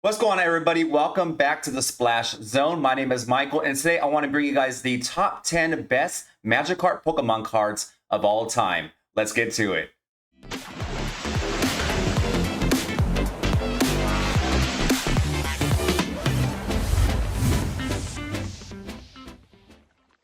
What's going on, everybody? Welcome back to the Splash Zone. My name is Michael, and today I want to bring you guys the top 10 best Magikarp Pokemon cards of all time. Let's get to it.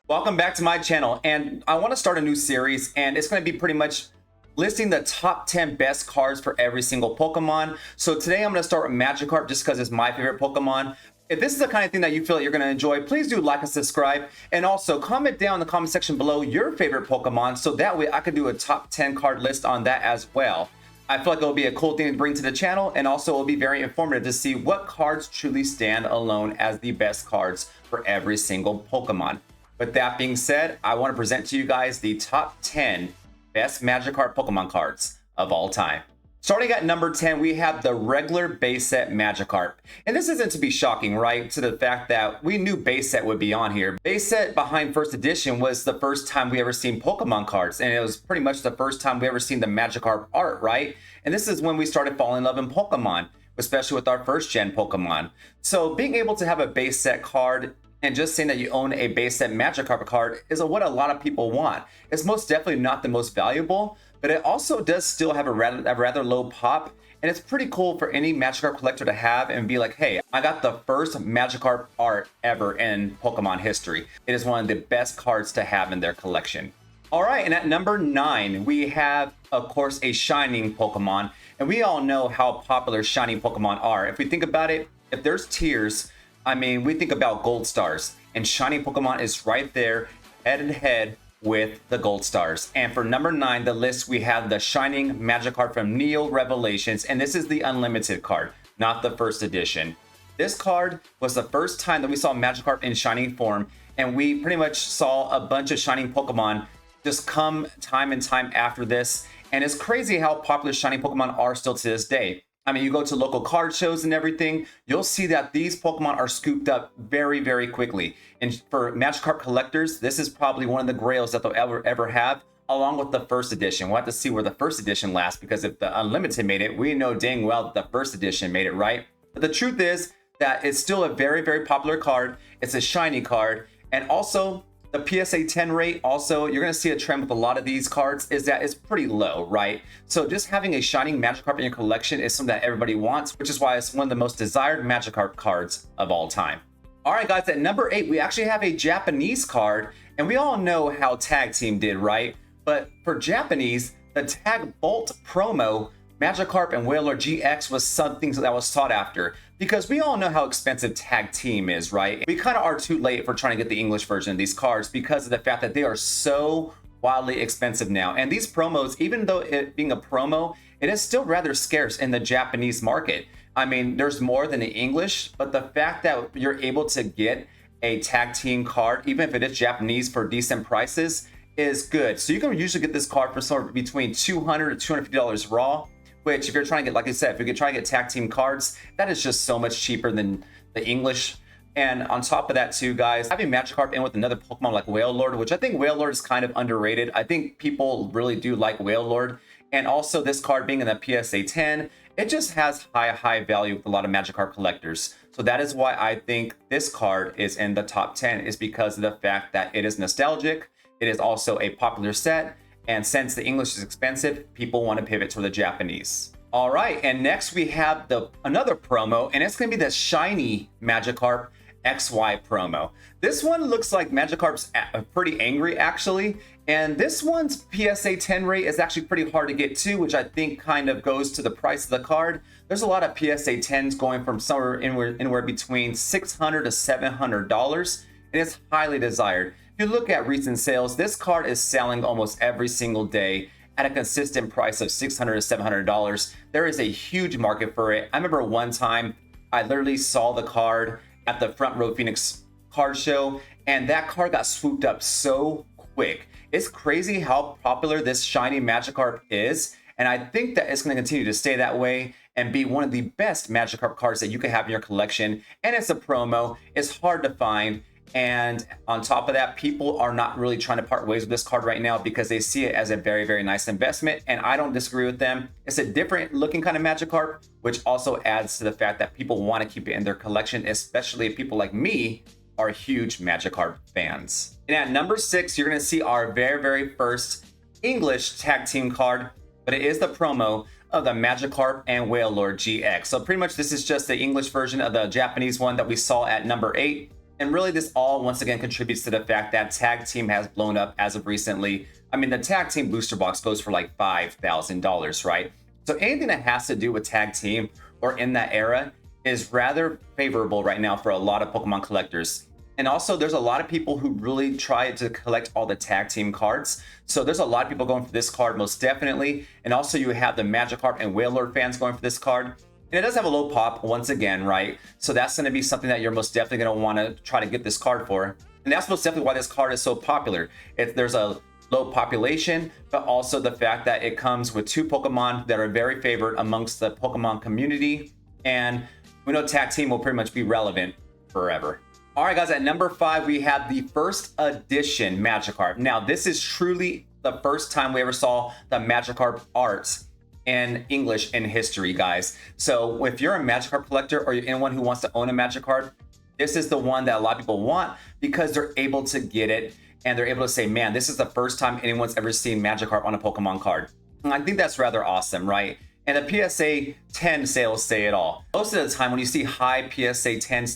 Welcome back to my channel, and I want to start a new series, and it's going to be pretty much listing the top 10 best cards for every single Pokemon. So today I'm going to start with Magikarp just because it's my favorite Pokemon. If this is the kind of thing that you feel that you're going to enjoy, please do like and subscribe. And also comment down in the comment section below your favorite Pokemon so that way I can do a top 10 card list on that as well. I feel like it'll be a cool thing to bring to the channel, and also it'll be very informative to see what cards truly stand alone as the best cards for every single Pokemon. With that being said, I want to present to you guys the top 10 best Magikarp Pokemon cards of all time. Starting at number 10, we have the regular base set Magikarp. And this isn't to be shocking, right? To the fact that we knew base set would be on here. Base set behind first edition was the first time we ever seen Pokemon cards. And it was pretty much the first time we ever seen the Magikarp art, right? And this is when we started falling in love in Pokemon, especially with our first gen Pokemon. So being able to have a base set card and just saying that you own a base set Magikarp card is what a lot of people want. It's most definitely not the most valuable, but it also does still have a rather low pop. And it's pretty cool for any Magikarp collector to have and be like, hey, I got the first Magikarp art ever in Pokemon history. It is one of the best cards to have in their collection. All right, and at number 9, we have, of course, a Shining Pokemon. And we all know how popular Shining Pokemon are. If we think about it, if there's tiers, I mean, we think about Gold Stars, and Shining Pokemon is right there, head to head with the Gold Stars. And for number 9, the list, we have the Shining Magikarp from Neo Revelations, and this is the Unlimited card, not the first edition. This card was the first time that we saw Magikarp in Shining form, and we pretty much saw a bunch of Shining Pokemon just come time and time after this, and it's crazy how popular Shining Pokemon are still to this day. I mean, you go to local card shows and everything, you'll see that these Pokemon are scooped up very, very quickly. And for Magikarp collectors, this is probably one of the grails that they'll ever have, along with the first edition. We'll have to see where the first edition lasts, because if the Unlimited made it, we know dang well that the first edition made it, right? But the truth is that it's still a very, very popular card. It's a shiny card. And also, the PSA 10 rate, also, you're going to see a trend with a lot of these cards, is that it's pretty low, right? So just having a Shining Magikarp in your collection is something that everybody wants, which is why it's one of the most desired Magikarp cards of all time. All right, guys, at number 8, we actually have a Japanese card, and we all know how Tag Team did, right? But for Japanese, the Tag Bolt promo, Magikarp and Wailord GX was something that was sought after, because we all know how expensive Tag Team is, right? We kind of are too late for trying to get the English version of these cards because of the fact that they are so wildly expensive now. And these promos, even though it being a promo, it is still rather scarce in the Japanese market. I mean, there's more than the English, but the fact that you're able to get a Tag Team card, even if it is Japanese, for decent prices is good. So you can usually get this card for somewhere between $200 to $250 raw, which if you're trying to get, like I said, if you could try to get Tag Team cards, that is just so much cheaper than the English. And on top of that too, guys, having Magikarp in with another Pokemon like Wailord, which I think Wailord is kind of underrated. I think people really do like Wailord. And also this card being in the PSA 10, it just has high value with a lot of Magikarp collectors. So that is why I think this card is in the top 10, is because of the fact that it is nostalgic. It is also a popular set. And since the English is expensive, people want to pivot to the Japanese. All right, and next we have another promo, and it's going to be the Shiny Magikarp XY promo. This one looks like Magikarp's pretty angry, actually. And this one's PSA 10 rate is actually pretty hard to get to, which I think kind of goes to the price of the card. There's a lot of PSA 10s going from somewhere anywhere between $600 to $700, and it's highly desired. If you look at recent sales, this card is selling almost every single day at a consistent price of $600 to $700. There is a huge market for it. I remember one time I literally saw the card at the Front Row Phoenix card show, and that card got swooped up so quick. It's crazy how popular this shiny Magikarp is, and I think that it's going to continue to stay that way and be one of the best Magikarp cards that you can have in your collection. And it's a promo. It's hard to find. And on top of that, people are not really trying to part ways with this card right now because they see it as a very, very nice investment. And I don't disagree with them. It's a different looking kind of Magikarp, which also adds to the fact that people want to keep it in their collection, especially if people like me are huge Magikarp fans. And at number 6, you're going to see our very, very first English tag team card, but it is the promo of the Magikarp and Wailord GX. So pretty much this is just the English version of the Japanese one that we saw at number 8. And really this all once again contributes to the fact that tag team has blown up as of recently. I mean, the tag team booster box goes for like $5,000, right? So anything that has to do with tag team or in that era is rather favorable right now for a lot of Pokemon collectors. And also there's a lot of people who really try to collect all the tag team cards. So there's a lot of people going for this card most definitely. And also you have the Magikarp and Wailord fans going for this card. And it does have a low pop once again, right? So that's going to be something that you're most definitely going to want to try to get this card for. And that's most definitely why this card is so popular. There's a low population, but also the fact that it comes with 2 Pokemon that are very favored amongst the Pokemon community. And we know tag team will pretty much be relevant forever. All right, guys, at number 5, we have the first edition Magikarp. Now, this is truly the first time we ever saw the Magikarp arts in English in history, guys. So if you're a Magikarp collector or you're anyone who wants to own a Magikarp, this is the one that a lot of people want because they're able to get it and they're able to say, man, this is the first time anyone's ever seen Magikarp on a Pokemon card. And I think that's rather awesome, right? And the PSA 10 sales say it all. Most of the time when you see high PSA 10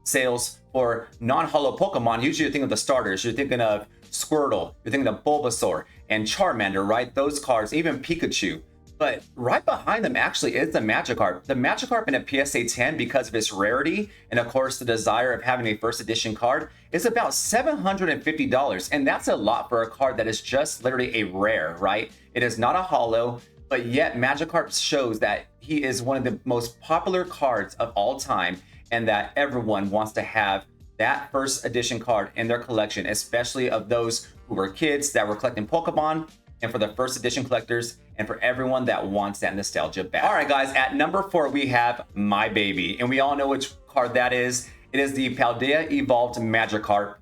sales for non-holo Pokemon, usually you're thinking of the starters. You're thinking of Squirtle, you're thinking of Bulbasaur and Charmander, right? Those cards, even Pikachu. But right behind them actually is the Magikarp. The Magikarp in a PSA 10, because of its rarity and of course the desire of having a first edition card, is about $750. And that's a lot for a card that is just literally a rare, right? It is not a holo, but yet Magikarp shows that he is one of the most popular cards of all time and that everyone wants to have that first edition card in their collection, especially of those who were kids that were collecting Pokemon, and for the first edition collectors, and for everyone that wants that nostalgia back. All right, guys, at number 4, we have my baby, and we all know which card that is. It is the Paldea Evolved Magikarp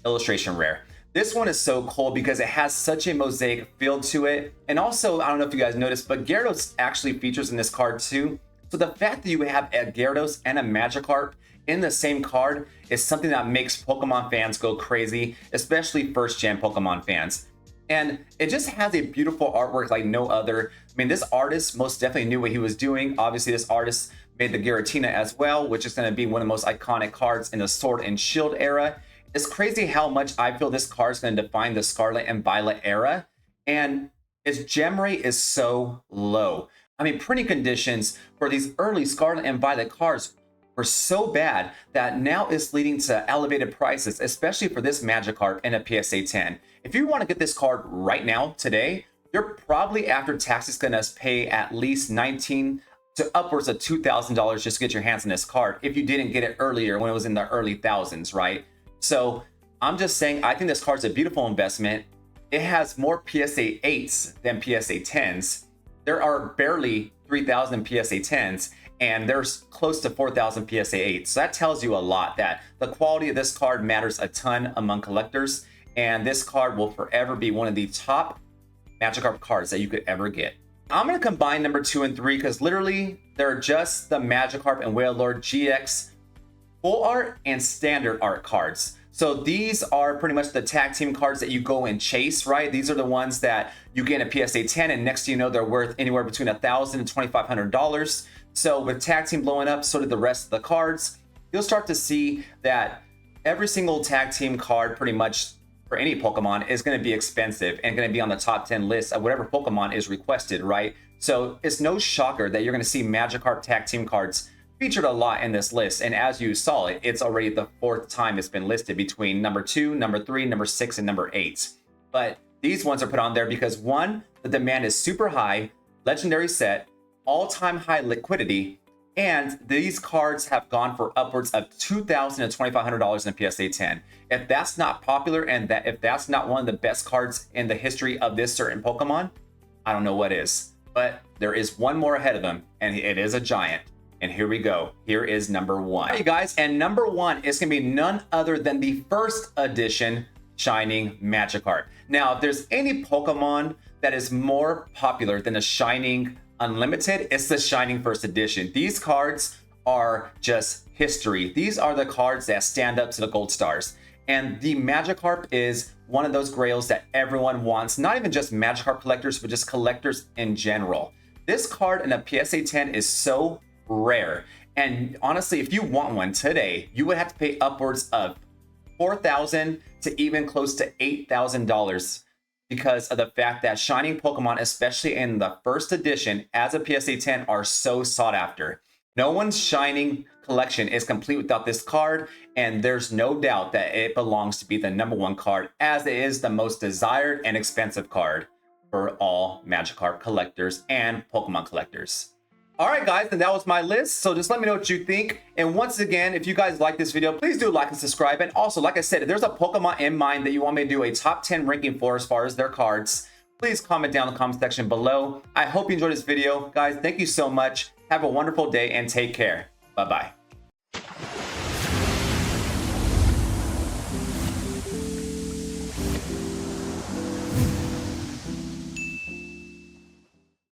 illustration rare. This one is so cool because it has such a mosaic feel to it. And also, I don't know if you guys noticed, but Gyarados actually features in this card too. So the fact that you have a Gyarados and a Magikarp in the same card is something that makes Pokemon fans go crazy, especially first gen Pokemon fans. And it just has a beautiful artwork like no other. I mean, this artist most definitely knew what he was doing. Obviously, this artist made the Giratina as well, which is going to be one of the most iconic cards in the Sword and Shield era. It's crazy how much I feel this card is going to define the Scarlet and Violet era. And its gem rate is so low. I mean, printing conditions for these early Scarlet and Violet cards were so bad that now it's leading to elevated prices, especially for this Magikarp in a PSA 10. If you want to get this card right now, today, you're probably after taxes going to pay at least $19 to upwards of $2,000 just to get your hands on this card if you didn't get it earlier when it was in the early thousands, right? So I'm just saying, I think this card's a beautiful investment. It has more PSA 8s than PSA 10s. There are barely 3,000 PSA 10s, and there's close to 4,000 PSA 8s. So that tells you a lot that the quality of this card matters a ton among collectors, and this card will forever be one of the top Magikarp cards that you could ever get. I'm going to combine number 2 and 3 because literally they're just the Magikarp and Wailord GX full art and standard art cards. So these are pretty much the tag team cards that you go and chase, right? These are the ones that you get in a PSA 10, and next thing you know, they're worth anywhere between $1,000 and $2,500. So with tag team blowing up, so did the rest of the cards. You'll start to see that every single tag team card, pretty much for any Pokemon, is going to be expensive and going to be on the top 10 list of whatever Pokemon is requested, right? So it's no shocker that you're going to see Magikarp tag team cards featured a lot in this list, and as you saw it, it's already the 4th time it's been listed between number 2, number 3, number 6, and number 8. But these ones are put on there because 1, the demand is super high, legendary set, all-time high liquidity, and these cards have gone for upwards of $2,000 to $2,500 in a PSA 10. If that's not popular and if that's not one of the best cards in the history of this certain Pokemon, I don't know what is. But there is one more ahead of them, and it is a giant. And here we go. Here is number 1. All right, you guys, and number 1 is going to be none other than the first edition Shining Magikarp. Now, if there's any Pokemon that is more popular than the Shining Unlimited, it's the Shining First Edition. These cards are just history. These are the cards that stand up to the gold stars. And the Magikarp is one of those grails that everyone wants, not even just Magikarp collectors, but just collectors in general. This card in a PSA 10 is so rare. And honestly, if you want one today, you would have to pay upwards of $4,000 to even close to $8,000 because of the fact that Shining Pokemon, especially in the first edition as a PSA 10, are so sought after. No one's Shining collection is complete without this card, and there's no doubt that it belongs to be the number 1 card, as it is the most desired and expensive card for all Magikarp collectors and Pokemon collectors. All right, guys, and that was my list. So just let me know what you think. And once again, if you guys like this video, please do like and subscribe. And also, like I said, if there's a Pokemon in mind that you want me to do a top 10 ranking for as far as their cards, please comment down in the comment section below. I hope you enjoyed this video. Guys, thank you so much. Have a wonderful day and take care. Bye-bye.